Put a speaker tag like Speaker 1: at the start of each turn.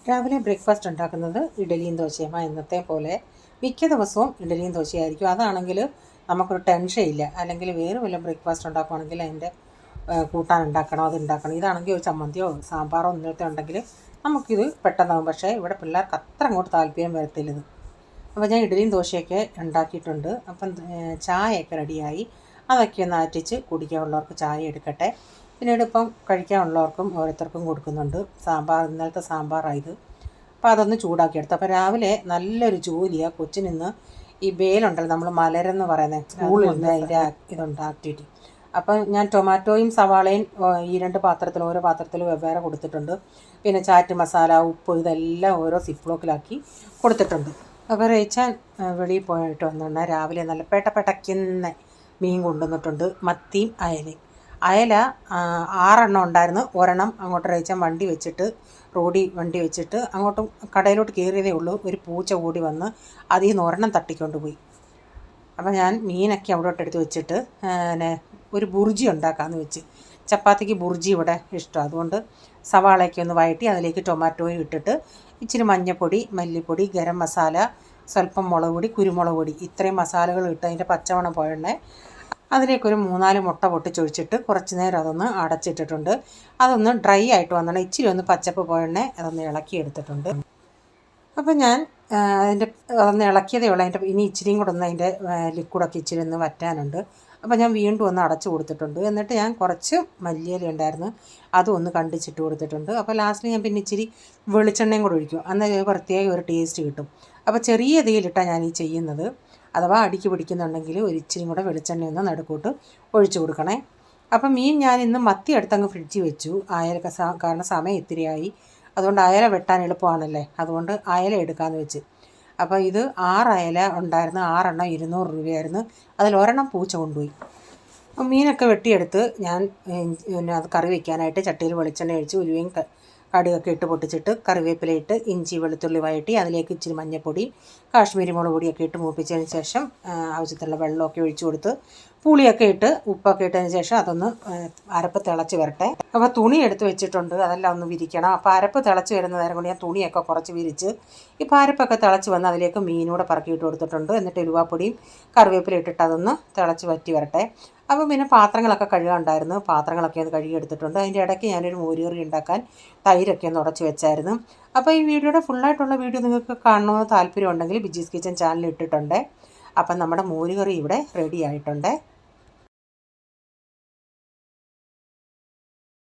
Speaker 1: രാവിലെ ബ്രേക്ക്ഫാസ്റ്റ് ഉണ്ടാക്കുന്നത് ഇഡലിയും ദോശയുമാണ്. എന്നത്തെ പോലെ മിക്ക ദിവസവും ഇഡലിയും ദോശയായിരിക്കും. അതാണെങ്കിൽ നമുക്കൊരു ടെൻഷൻ ഇല്ല. അല്ലെങ്കിൽ വേറെ വല്ല ബ്രേക്ക്ഫാസ്റ്റ് ഉണ്ടാക്കുകയാണെങ്കിൽ അതിൻ്റെ കൂട്ടാൻ ഉണ്ടാക്കണം, അത് ഉണ്ടാക്കണം. ഇതാണെങ്കിൽ ഒരു ചമ്മന്തിയോ സാമ്പാറോ ഇന്നത്തെ ഉണ്ടെങ്കിൽ നമുക്കിത് പെട്ടെന്നാകും. പക്ഷേ ഇവിടെ പിള്ളേർക്ക് അത്ര അങ്ങോട്ട് താല്പര്യം വരത്തില്ലത്. അപ്പോൾ ഞാൻ ഇഡലിയും ദോശയൊക്കെ ഉണ്ടാക്കിയിട്ടുണ്ട്. അപ്പം ചായയൊക്കെ റെഡിയായി. അതൊക്കെ ഒന്ന് ആറ്റിച്ച് കുടിക്കാനുള്ളവർക്ക് ചായ എടുക്കട്ടെ. പിന്നീട് ഇപ്പം കഴിക്കാനുള്ളവർക്കും ഓരോരുത്തർക്കും കൊടുക്കുന്നുണ്ട്. ഇന്നലത്തെ സാമ്പാറായത്. അപ്പോൾ അതൊന്ന് ചൂടാക്കിയെടുത്തു. അപ്പോൾ രാവിലെ നല്ലൊരു ജോലിയാണ് കൊച്ചിനിന്ന്. ഈ ബേലുണ്ടല്ലോ, നമ്മൾ മലരെന്ന് പറയുന്നത്, സ്കൂളിൽ നിന്ന് അതിൻ്റെ ഇതുണ്ട് ആക്ടിവിറ്റി. അപ്പം ഞാൻ ടൊമാറ്റോയും സവാളയും ഈ ഓരോ പാത്രത്തിൽ വെവ്വേറെ കൊടുത്തിട്ടുണ്ട്. പിന്നെ ചാറ്റ് മസാല, ഉപ്പ് ഇതെല്ലാം ഓരോ സിപ്ലോക്കിലാക്കി കൊടുത്തിട്ടുണ്ട്. അപ്പോൾ റേച്ചാൻ വെളിയിൽ പോയിട്ട് വന്നിട്ടുണ്ട്. രാവിലെ നല്ല പെട്ടയ്ക്കുന്ന മീൻ കൊണ്ടുവന്നിട്ടുണ്ട്. മത്തിയും അയലയും. അയല 6 ഉണ്ടായിരുന്നു. ഒരെണ്ണം അങ്ങോട്ട് റേച്ചാൻ വണ്ടി വെച്ചിട്ട് അങ്ങോട്ടും കടയിലോട്ട് കയറിയതേ ഉള്ളൂ. ഒരു പൂച്ച കൂടി വന്ന് അതിൽ നിന്ന് ഒരെണ്ണം തട്ടിക്കൊണ്ട് പോയി. അപ്പോൾ ഞാൻ മീനൊക്കെ അവിടോട്ട് എടുത്ത് വെച്ചിട്ട് ഒരു ബുർജി ഉണ്ടാക്കാമെന്ന് വെച്ച്. ചപ്പാത്തിക്ക് ബുർജി ഇവിടെ ഇഷ്ടം. അതുകൊണ്ട് സവാളയൊക്കെ ഒന്ന് വഴറ്റി അതിലേക്ക് ടൊമാറ്റോയും ഇട്ടിട്ട് ഇച്ചിരി മഞ്ഞൾപ്പൊടി, മല്ലിപ്പൊടി, ഗരം മസാല, സ്വല്പം മുളക് പൊടി, കുരുമുളക് പൊടി, ഇത്രയും മസാലകൾ ഇട്ട് അതിൻ്റെ പച്ചമണം പോയണേ അതിലേക്കൊരു 3-4 മുട്ട പൊട്ടിച്ചൊഴിച്ചിട്ട് കുറച്ച് നേരം അതൊന്ന് അടച്ചിട്ടിട്ടുണ്ട്. അതൊന്ന് ഡ്രൈ ആയിട്ട് വന്നോണം. ഇച്ചിരി ഒന്ന് പച്ചപ്പ് പോയണേ അതൊന്ന് ഇളക്കി എടുത്തിട്ടുണ്ട്. അപ്പോൾ ഞാൻ അതൊന്ന് ഇളക്കിയതേ ഉള്ളൂ. ഇനി ഇച്ചിരിയും കൂടെ ഒന്ന് അതിൻ്റെ ലിക്വിഡൊക്കെ ഇച്ചിരി ഒന്ന് വറ്റാനുണ്ട്. അപ്പോൾ ഞാൻ വീണ്ടും ഒന്ന് അടച്ചു കൊടുത്തിട്ടുണ്ട്. എന്നിട്ട് ഞാൻ കുറച്ച് മല്ലിയില ഉണ്ടായിരുന്നു, അതും ഒന്ന് കണ്ടിച്ചിട്ട് കൊടുത്തിട്ടുണ്ട്. അപ്പോൾ ലാസ്റ്റിൽ ഞാൻ പിന്നെ ഇച്ചിരി വെളിച്ചെണ്ണയും കൂടെ ഒഴിക്കും. അന്നേരം പ്രത്യേക ഒരു ടേസ്റ്റ് കിട്ടും. അപ്പോൾ ചെറിയ തീയിലിട്ടാണ് ഞാൻ ഈ ചെയ്യുന്നത്. അഥവാ അടിക്ക് പിടിക്കുന്നുണ്ടെങ്കിൽ ഒരു ഇച്ചിരി കൂടെ വെളിച്ചെണ്ണയൊന്ന് നടുക്കൂട്ട് ഒഴിച്ചു കൊടുക്കണേ. അപ്പം മീൻ ഞാൻ ഇന്ന് മത്തി എടുത്തങ്ങ് ഫ്രിഡ്ജിൽ വെച്ചു. കാരണം സമയം ഇത്തിരിയായി. അതുകൊണ്ട് അയല വെട്ടാൻ എളുപ്പമാണല്ലേ, അതുകൊണ്ട് അയല എടുക്കാമെന്ന് വെച്ച്. അപ്പോൾ ഇത് 6 അയല ഉണ്ടായിരുന്നു. 6 എണ്ണം 200 രൂപയായിരുന്നു. അതിലൊരെണ്ണം പൂച്ച കൊണ്ടുപോയി. അപ്പം മീനൊക്കെ വെട്ടിയെടുത്ത് ഞാൻ അത് കറി വയ്ക്കാനായിട്ട് ചട്ടിയിൽ വെളിച്ചെണ്ണ ഒഴിച്ച് ഉലുവയും കടുകൊക്കെ ഇട്ട് പൊട്ടിച്ചിട്ട് കറിവേപ്പിലയിട്ട് ഇഞ്ചി വെളുത്തുള്ളി വഴറ്റി അതിലേക്ക് ഇച്ചിരി മഞ്ഞൾപ്പൊടി, കാശ്മീരി മുളക് പൊടിയൊക്കെ ഇട്ട് മൂപ്പിച്ചതിന് ശേഷം ആവശ്യത്തിലുള്ള വെള്ളമൊക്കെ ഒഴിച്ചു കൊടുത്ത് പുളിയൊക്കെ ഇട്ട് ഉപ്പൊക്കെ ഇട്ടതിന് ശേഷം അതൊന്ന് അരപ്പ് തിളച്ച് വരട്ടെ. അപ്പോൾ തുണി എടുത്ത് വെച്ചിട്ടുണ്ട്, അതെല്ലാം ഒന്ന് വിരിക്കണം. അപ്പോൾ അരപ്പ് തിളച്ച് വരുന്ന നേരം കൊണ്ട് ഞാൻ തുണിയൊക്കെ കുറച്ച് വിരിച്ച് ഇപ്പോൾ അരപ്പൊക്കെ തിളച്ച് വന്ന് അതിലേക്ക് മീനൂടെ പറക്കിയിട്ട് കൊടുത്തിട്ടുണ്ട്. എന്നിട്ട് ഉലുവാപ്പൊടിയും കറിവേപ്പില ഇട്ടിട്ട് അതൊന്ന് തിളച്ച് വറ്റി വരട്ടെ. അപ്പോൾ പിന്നെ പാത്രങ്ങളൊക്കെ കഴുകാനുണ്ടായിരുന്നു. പാത്രങ്ങളൊക്കെ ഒന്ന് കഴുകിയെടുത്തിട്ടുണ്ട്. അതിൻ്റെ ഇടയ്ക്ക് ഞാനൊരു മോരുകറി ഉണ്ടാക്കാൻ തൈരൊക്കെ ഒന്ന് ഉടച്ച് വെച്ചായിരുന്നു. അപ്പോൾ ഈ വീഡിയോയുടെ ഫുള്ളായിട്ടുള്ള വീഡിയോ നിങ്ങൾക്ക് കാണണമെന്ന് താല്പര്യം ഉണ്ടെങ്കിൽ ബിജീസ് കിച്ചൻ ചാനൽ ഇട്ടിട്ടുണ്ട്. അപ്പം നമ്മുടെ മോരുകറി ഇവിടെ റെഡി ആയിട്ടുണ്ട്.